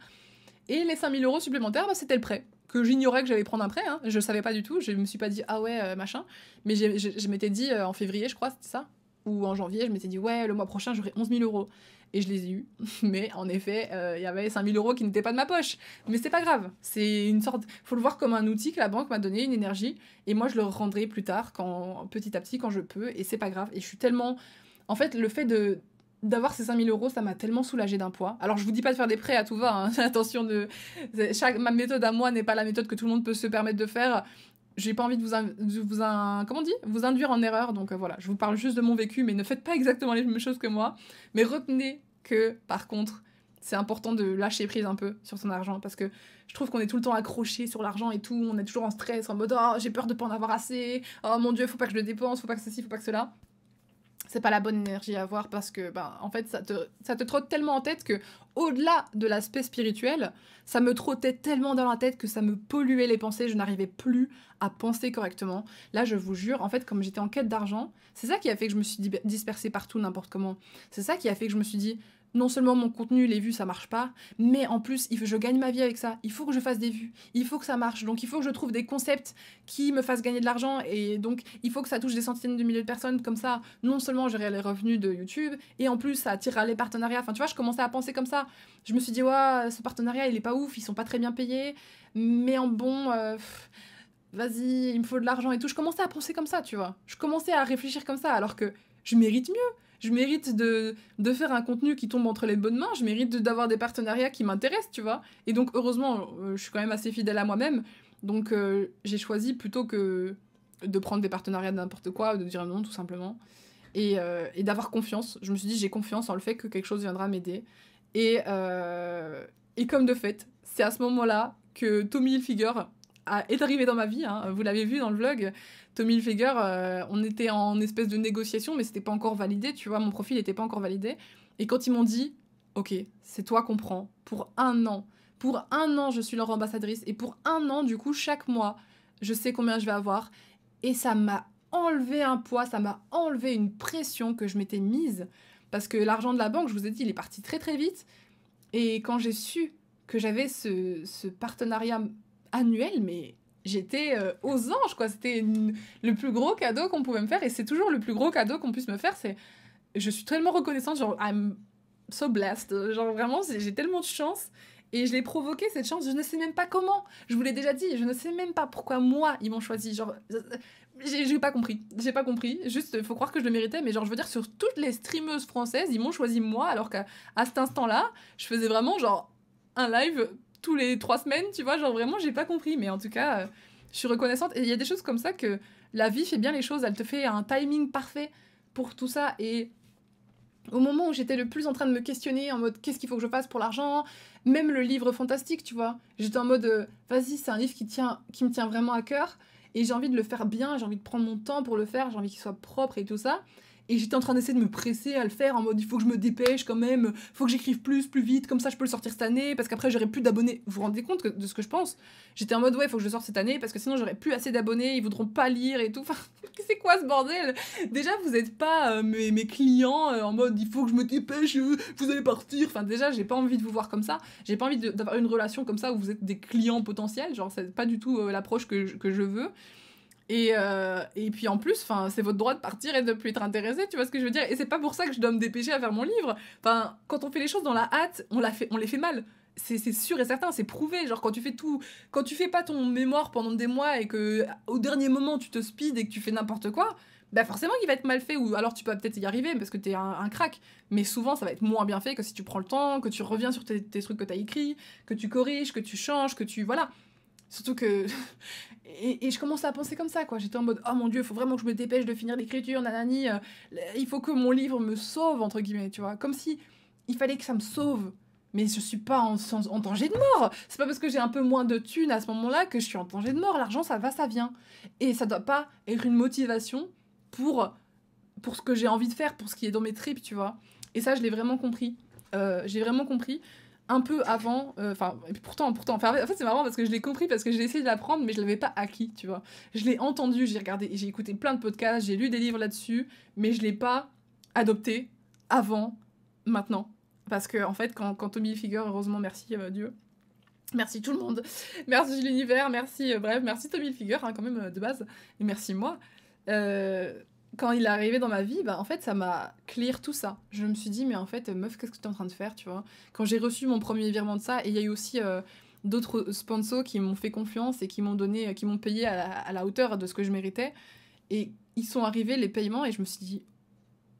Et les 5 000 euros supplémentaires, c'était le prêt. Que j'ignorais que j'allais prendre un prêt, hein. Je savais pas du tout, je me suis pas dit ah ouais, machin. Mais je m'étais dit en février, je crois, c'était ça, ou en janvier, je m'étais dit ouais, le mois prochain j'aurai 11 000 euros. Et je les ai eus. Mais en effet, il y avait 5 000 euros qui n'étaient pas de ma poche. Mais c'est pas grave, c'est une sorte. Faut le voir comme un outil que la banque m'a donné, une énergie. Et moi, je le rendrai plus tard, petit à petit, quand je peux. Et c'est pas grave. Et je suis tellement. En fait, le fait d'avoir ces 5 000 euros, ça m'a tellement soulagée d'un poids. Alors, je vous dis pas de faire des prêts à tout va, hein. Attention, ma méthode à moi n'est pas la méthode que tout le monde peut se permettre de faire. J'ai pas envie de vous induire en erreur. Donc voilà, je vous parle juste de mon vécu, mais ne faites pas exactement les mêmes choses que moi. Mais retenez que, par contre, c'est important de lâcher prise un peu sur son argent, parce que je trouve qu'on est tout le temps accroché sur l'argent et tout. On est toujours en stress, en mode « Oh, j'ai peur de pas en avoir assez. Oh mon Dieu, faut pas que je le dépense, faut pas que ceci, faut pas que cela. » C'est pas la bonne énergie à avoir, parce que en fait ça te trotte tellement en tête que, au-delà de l'aspect spirituel, ça me trottait tellement dans la tête que ça me polluait les pensées, je n'arrivais plus à penser correctement. Là, je vous jure, en fait, comme j'étais en quête d'argent, c'est ça qui a fait que je me suis dispersée partout n'importe comment. C'est ça qui a fait que je me suis dit, non seulement mon contenu, les vues, ça marche pas, mais en plus, je gagne ma vie avec ça. Il faut que je fasse des vues, il faut que ça marche. Donc il faut que je trouve des concepts qui me fassent gagner de l'argent, et donc il faut que ça touche des centaines de milliers de personnes. Comme ça, non seulement j'aurai les revenus de YouTube, et en plus ça attirera les partenariats. Enfin tu vois, je commençais à penser comme ça. Je me suis dit, ouais, ce partenariat il est pas ouf, ils sont pas très bien payés, mais en bon... vas-y, il me faut de l'argent et tout. Je commençais à penser comme ça, tu vois. Je commençais à réfléchir comme ça, alors que je mérite mieux. Je mérite de faire un contenu qui tombe entre les bonnes mains. Je mérite d'avoir des partenariats qui m'intéressent, tu vois. Et donc, heureusement, je suis quand même assez fidèle à moi-même. Donc, j'ai choisi plutôt que de prendre des partenariats de n'importe quoi, de dire non, tout simplement. Et d'avoir confiance. Je me suis dit, j'ai confiance en le fait que quelque chose viendra m'aider. Et comme de fait, c'est à ce moment-là que Tommy Hilfiger est arrivé dans ma vie, hein. Vous l'avez vu dans le vlog. Tommy Hilfiger, on était en espèce de négociation, mais c'était pas encore validé, tu vois, mon profil était pas encore validé. Et quand ils m'ont dit, ok, c'est toi qu'on prend, pour 1 an. Pour 1 an, je suis leur ambassadrice, et pour 1 an, du coup, chaque mois, je sais combien je vais avoir. Et ça m'a enlevé un poids, ça m'a enlevé une pression que je m'étais mise. Parce que l'argent de la banque, je vous ai dit, il est parti très très vite. Et quand j'ai su que j'avais ce partenariat annuel, mais j'étais aux anges, quoi. C'était le plus gros cadeau qu'on pouvait me faire, et c'est toujours le plus gros cadeau qu'on puisse me faire. Je suis tellement reconnaissante, genre I'm so blessed, genre vraiment j'ai tellement de chance. Et je l'ai provoqué, cette chance, je ne sais même pas comment. Je vous l'ai déjà dit, je ne sais même pas pourquoi moi, ils m'ont choisi. Genre, j'ai pas compris. J'ai pas compris. Juste, faut croire que je le méritais, mais genre, je veux dire, sur toutes les streameuses françaises, ils m'ont choisi moi, alors qu'à cet instant-là, je faisais vraiment, genre, un live tous les 3 semaines, tu vois. Genre, vraiment, j'ai pas compris. Mais en tout cas, je suis reconnaissante. Et il y a des choses comme ça que la vie fait bien les choses. Elle te fait un timing parfait pour tout ça. Et au moment où j'étais le plus en train de me questionner en mode qu'est-ce qu'il faut que je fasse pour l'argent, même le livre fantastique, tu vois, j'étais en mode vas-y, c'est un livre qui me tient vraiment à cœur et j'ai envie de le faire bien, j'ai envie de prendre mon temps pour le faire, j'ai envie qu'il soit propre et tout ça. Et j'étais en train d'essayer de me presser à le faire en mode il faut que je me dépêche quand même, faut que j'écrive plus vite, comme ça je peux le sortir cette année parce qu'après j'aurai plus d'abonnés. Vous vous rendez compte de ce que je pense? J'étais en mode ouais, faut que je le sorte cette année parce que sinon j'aurai plus assez d'abonnés, ils voudront pas lire et tout. Enfin, c'est quoi ce bordel? Déjà, vous êtes pas mes clients en mode il faut que je me dépêche, vous allez partir. Enfin, déjà, j'ai pas envie de vous voir comme ça. J'ai pas envie d'avoir une relation comme ça où vous êtes des clients potentiels. Genre, c'est pas du tout l'approche que je veux. Et puis en plus, c'est votre droit de partir et de plus être intéressé, tu vois ce que je veux dire? Et c'est pas pour ça que je dois me dépêcher à faire mon livre. Enfin, quand on fait les choses dans la hâte, on les fait mal. C'est sûr et certain, c'est prouvé. Genre quand tu fais pas ton mémoire pendant des mois et que au dernier moment tu te speed et que tu fais n'importe quoi, bah forcément il va être mal fait ou alors tu peux peut-être y arriver parce que t'es un crack. Mais souvent ça va être moins bien fait que si tu prends le temps, que tu reviens sur tes trucs que t'as écrits, que tu corriges, que tu changes, que tu voilà. Surtout que. Et je commençais à penser comme ça, quoi. J'étais en mode, oh mon dieu, il faut vraiment que je me dépêche de finir l'écriture, nanani. Il faut que mon livre me sauve, entre guillemets, tu vois. Comme si il fallait que ça me sauve. Mais je suis pas en danger de mort. C'est pas parce que j'ai un peu moins de thunes à ce moment-là que je suis en danger de mort. L'argent, ça va, ça vient. Et ça doit pas être une motivation pour ce que j'ai envie de faire, pour ce qui est dans mes tripes, tu vois. Et ça, je l'ai vraiment compris. J'ai vraiment compris un peu avant, pourtant, en fait c'est marrant parce que je l'ai compris parce que j'ai essayé de l'apprendre mais je l'avais pas acquis, tu vois. Je l'ai entendu, j'ai regardé, j'ai écouté plein de podcasts, j'ai lu des livres là-dessus, mais je l'ai pas adopté avant, maintenant. Parce que en fait, quand Tommy Hilfiger, heureusement, merci Dieu, merci tout le monde, merci l'univers, merci, bref, merci Tommy Hilfiger, hein, quand même, de base, et merci moi. Quand il est arrivé dans ma vie, bah en fait, ça m'a clear tout ça. Je me suis dit, mais en fait, meuf, qu'est-ce que tu es en train de faire, tu vois? Quand j'ai reçu mon premier virement de ça, et il y a eu aussi d'autres sponsors qui m'ont fait confiance et qui m'ont donné, qui m'ont payé à la hauteur de ce que je méritais. Et ils sont arrivés, les paiements, et je me suis dit,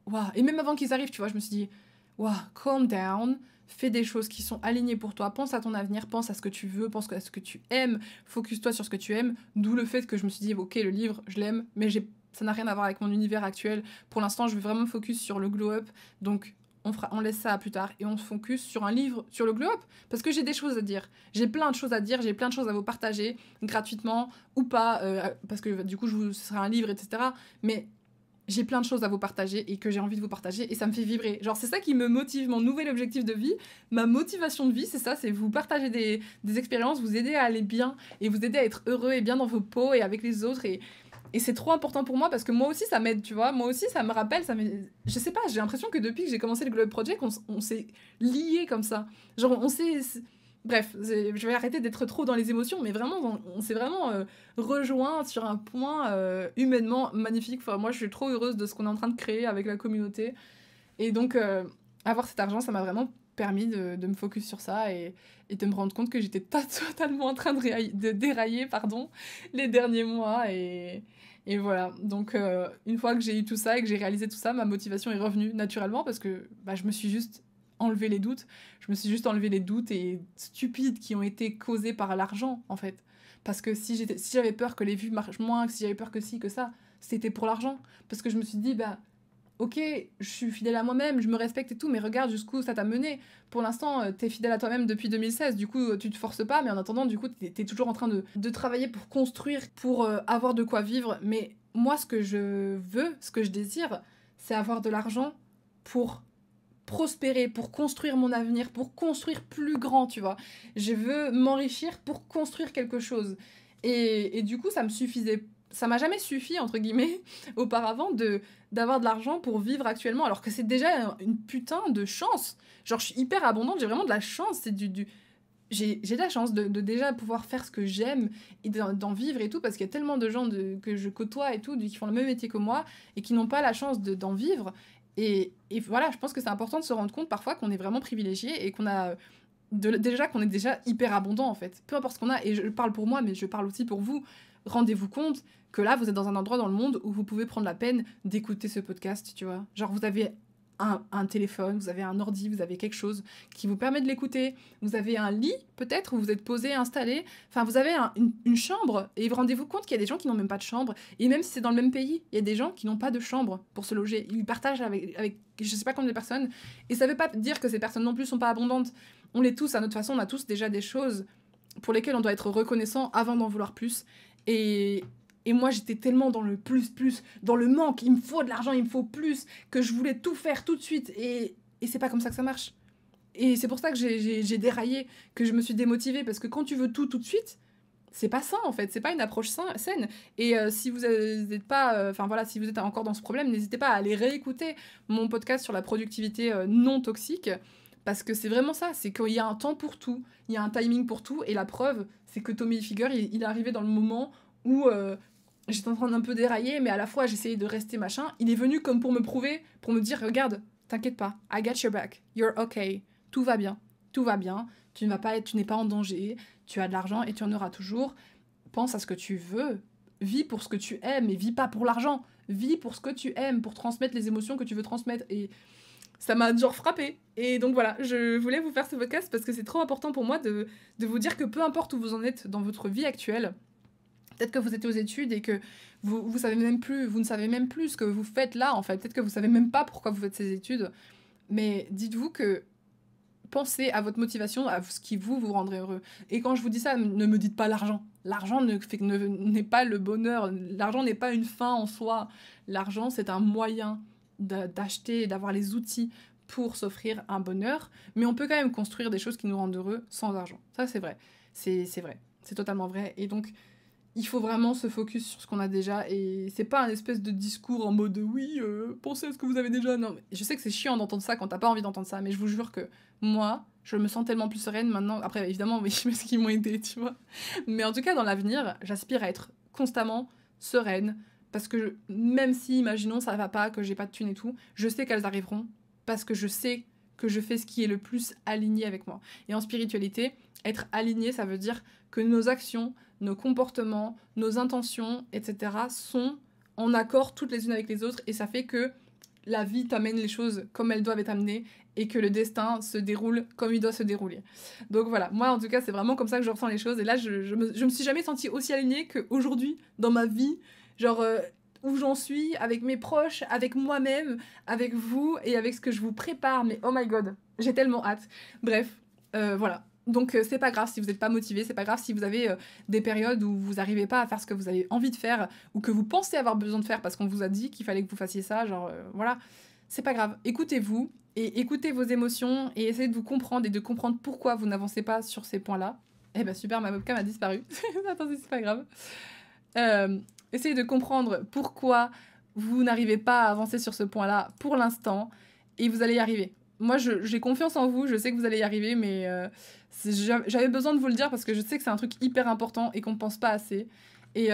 waouh! Et même avant qu'ils arrivent, tu vois, je me suis dit, waouh, calm down, fais des choses qui sont alignées pour toi, pense à ton avenir, pense à ce que tu veux, pense à ce que tu aimes, focus-toi sur ce que tu aimes. D'où le fait que je me suis dit, ok, le livre, je l'aime, mais ça n'a rien à voir avec mon univers actuel. Pour l'instant, je vais vraiment me focus sur le glow up, donc on laisse ça à plus tard et on se focus sur un livre sur le glow up parce que j'ai des choses à dire. J'ai plein de choses à dire, j'ai plein de choses à vous partager gratuitement ou pas, parce que du coup, ce sera un livre, etc. Mais j'ai plein de choses à vous partager et que j'ai envie de vous partager et ça me fait vibrer. Genre, c'est ça qui me motive, mon nouvel objectif de vie. Ma motivation de vie, c'est ça, c'est vous partager des expériences, vous aider à aller bien et vous aider à être heureux et bien dans vos peaux et avec les autres. Et c'est trop important pour moi parce que moi aussi, ça m'aide, tu vois. Moi aussi, ça me rappelle, je sais pas, j'ai l'impression que depuis que j'ai commencé le Globe Project, on s'est liés comme ça. Genre, on s'est... Bref, je vais arrêter d'être trop dans les émotions, mais vraiment, on s'est vraiment rejoint sur un point humainement magnifique. Enfin, moi, je suis trop heureuse de ce qu'on est en train de créer avec la communauté. Et donc, avoir cet argent, ça m'a vraiment permis de me focus sur ça et de me rendre compte que j'étais totalement en train de dérailler pardon, les derniers mois. Et voilà. Donc, une fois que j'ai eu tout ça et que j'ai réalisé tout ça, ma motivation est revenue naturellement parce que je me suis juste enlevé les doutes. Je me suis juste enlevé les doutes et stupides qui ont été causés par l'argent, en fait. Parce que si j'avais peur que les vues marchent moins, que si j'avais peur que ci, que ça, c'était pour l'argent. Parce que je me suis dit, ok, je suis fidèle à moi-même, je me respecte et tout, mais regarde jusqu'où ça t'a mené. Pour l'instant, t'es fidèle à toi-même depuis 2016, du coup, tu te forces pas, mais en attendant, du coup, t'es toujours en train de travailler pour construire, pour avoir de quoi vivre. Mais moi, ce que je veux, ce que je désire, c'est avoir de l'argent pour prospérer, pour construire mon avenir, pour construire plus grand, tu vois. Je veux m'enrichir pour construire quelque chose. Et du coup, ça m'a jamais suffi, entre guillemets, auparavant, d'avoir de l'argent pour vivre actuellement, alors que c'est déjà une putain de chance. Genre, je suis hyper abondante, j'ai vraiment de la chance, j'ai de la chance de déjà pouvoir faire ce que j'aime et d'en vivre et tout, parce qu'il y a tellement de gens que je côtoie et tout, qui font le même métier que moi, et qui n'ont pas la chance d'en vivre. Et voilà, je pense que c'est important de se rendre compte parfois qu'on est vraiment privilégié et qu'on a déjà qu'on est déjà hyper abondant en fait. Peu importe ce qu'on a, et je parle pour moi, mais je parle aussi pour vous. Rendez-vous compte que là, vous êtes dans un endroit dans le monde où vous pouvez prendre la peine d'écouter ce podcast, tu vois. Genre, vous avez un téléphone, vous avez un ordi, vous avez quelque chose qui vous permet de l'écouter. Vous avez un lit, peut-être, où vous êtes posé, installé. Enfin, vous avez une chambre. Et rendez-vous compte qu'il y a des gens qui n'ont même pas de chambre. Et même si c'est dans le même pays, il y a des gens qui n'ont pas de chambre pour se loger. Ils partagent avec je sais pas combien de personnes. Et ça veut pas dire que ces personnes non plus sont pas abondantes. On l'est tous, à notre façon, on a tous déjà des choses pour lesquelles on doit être reconnaissant avant d'en vouloir plus. Et moi, j'étais tellement dans le plus, dans le manque, il me faut de l'argent, il me faut plus, que je voulais tout faire tout de suite. Et c'est pas comme ça que ça marche. Et c'est pour ça que j'ai déraillé, que je me suis démotivée, parce que quand tu veux tout de suite, c'est pas sain en fait, c'est pas une approche saine. Et si vous n'êtes pas, enfin voilà, si vous êtes encore dans ce problème, n'hésitez pas à aller réécouter mon podcast sur la productivité non toxique, parce que c'est vraiment ça, c'est qu'il y a un temps pour tout, il y a un timing pour tout, et la preuve, c'est que Tommy Hilfiger, il est arrivé dans le moment où j'étais en train d'un peu dérailler, mais à la fois j'essayais de rester machin, il est venu comme pour me prouver, pour me dire, regarde, t'inquiète pas, I got your back, you're okay, tout va bien, tu n'es pas en danger, tu as de l'argent et tu en auras toujours, pense à ce que tu veux, vis pour ce que tu aimes et vis pas pour l'argent, vis pour ce que tu aimes, pour transmettre les émotions que tu veux transmettre. Et ça m'a genre frappée. Et donc voilà, je voulais vous faire ce podcast parce que c'est trop important pour moi de vous dire que peu importe où vous en êtes dans votre vie actuelle, peut-être que vous êtes aux études et que vous ne savez même plus ce que vous faites là, en fait. Peut-être que vous savez même pas pourquoi vous faites ces études. Mais dites-vous que pensez à votre motivation, à ce qui vous rendrait heureux. Et quand je vous dis ça, ne me dites pas l'argent. L'argent n'est pas le bonheur. L'argent n'est pas une fin en soi. L'argent, c'est un moyen d'acheter, d'avoir les outils pour s'offrir un bonheur. Mais on peut quand même construire des choses qui nous rendent heureux sans argent. Ça, c'est vrai. C'est vrai. C'est totalement vrai. Et donc, il faut vraiment se focus sur ce qu'on a déjà. Et c'est pas un espèce de discours en mode oui, pensez à ce que vous avez déjà. Non, je sais que c'est chiant d'entendre ça quand t'as pas envie d'entendre ça, mais je vous jure que moi, je me sens tellement plus sereine maintenant. Après, évidemment, oui, je sais qu'ils m'ont aidé, tu vois. Mais en tout cas, dans l'avenir, j'aspire à être constamment sereine. Parce que même si, imaginons, ça va pas, que j'ai pas de thunes et tout, je sais qu'elles arriveront. Parce que je sais que je fais ce qui est le plus aligné avec moi. Et en spiritualité, être aligné, ça veut dire que nos actions, nos comportements, nos intentions, etc. sont en accord toutes les unes avec les autres, et ça fait que la vie t'amène les choses comme elles doivent être amenées et que le destin se déroule comme il doit se dérouler. Donc voilà, moi en tout cas c'est vraiment comme ça que je ressens les choses, et là je me suis jamais sentie aussi alignée qu'aujourd'hui dans ma vie, genre où j'en suis, avec mes proches, avec moi-même, avec vous et avec ce que je vous prépare, mais oh my god, j'ai tellement hâte. Bref, voilà. Donc c'est pas grave si vous n'êtes pas motivé, c'est pas grave si vous avez des périodes où vous n'arrivez pas à faire ce que vous avez envie de faire ou que vous pensez avoir besoin de faire parce qu'on vous a dit qu'il fallait que vous fassiez ça, genre voilà, c'est pas grave. Écoutez-vous et écoutez vos émotions et essayez de vous comprendre et de comprendre pourquoi vous n'avancez pas sur ces points-là. Eh ben super, ma webcam a disparu. Attendez, c'est pas grave. Essayez de comprendre pourquoi vous n'arrivez pas à avancer sur ce point-là pour l'instant et vous allez y arriver. Moi, j'ai confiance en vous, je sais que vous allez y arriver, mais j'avais besoin de vous le dire parce que je sais que c'est un truc hyper important et qu'on ne pense pas assez. Et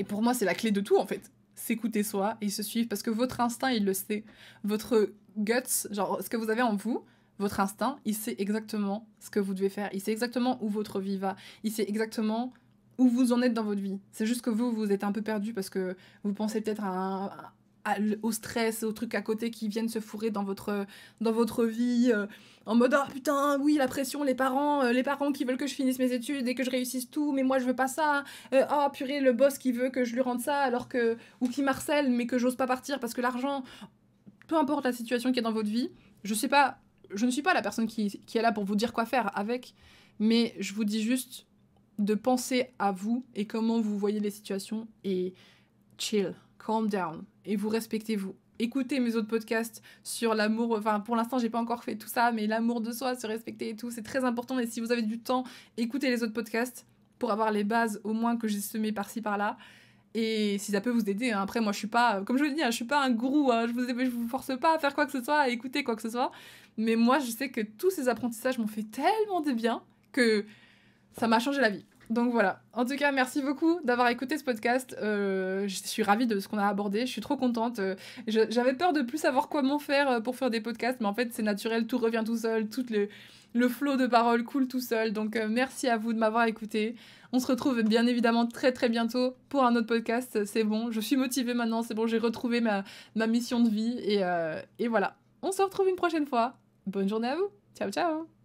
pour moi, c'est la clé de tout, en fait. S'écouter soi et se suivre parce que votre instinct, il le sait. Votre guts, genre ce que vous avez en vous, votre instinct, il sait exactement ce que vous devez faire. Il sait exactement où votre vie va. Il sait exactement où vous en êtes dans votre vie. C'est juste que vous êtes un peu perdu parce que vous pensez peut-être au stress, aux trucs à côté qui viennent se fourrer dans votre vie, en mode « Ah putain, oui, la pression, les parents qui veulent que je finisse mes études et que je réussisse tout, mais moi je veux pas ça. Ah purée, le boss qui veut que je lui rende ça, alors que... ou qui m'harcèle, mais que j'ose pas partir parce que l'argent... » Peu importe la situation qui est dans votre vie, je ne suis pas la personne qui est là pour vous dire quoi faire avec, mais je vous dis juste de penser à vous et comment vous voyez les situations et chill, calm down, et vous respectez-vous. Écoutez mes autres podcasts sur l'amour, enfin pour l'instant j'ai pas encore fait tout ça, mais l'amour de soi, se respecter et tout, c'est très important, et si vous avez du temps, écoutez les autres podcasts pour avoir les bases au moins que j'ai semées par-ci par-là, et si ça peut vous aider, hein. Après moi je suis pas, comme je vous le dis, hein, je suis pas un gourou, hein, je vous force pas à faire quoi que ce soit, à écouter quoi que ce soit, mais moi je sais que tous ces apprentissages m'ont fait tellement de bien que ça m'a changé la vie. Donc voilà. En tout cas, merci beaucoup d'avoir écouté ce podcast. Je suis ravie de ce qu'on a abordé. Je suis trop contente. J'avais peur de plus savoir comment faire pour faire des podcasts, mais en fait, c'est naturel. Tout revient tout seul. Le flot de paroles coule tout seul. Donc merci à vous de m'avoir écouté. On se retrouve bien évidemment très très bientôt pour un autre podcast. C'est bon. Je suis motivée maintenant. C'est bon. J'ai retrouvé ma mission de vie. Et voilà. On se retrouve une prochaine fois. Bonne journée à vous. Ciao, ciao.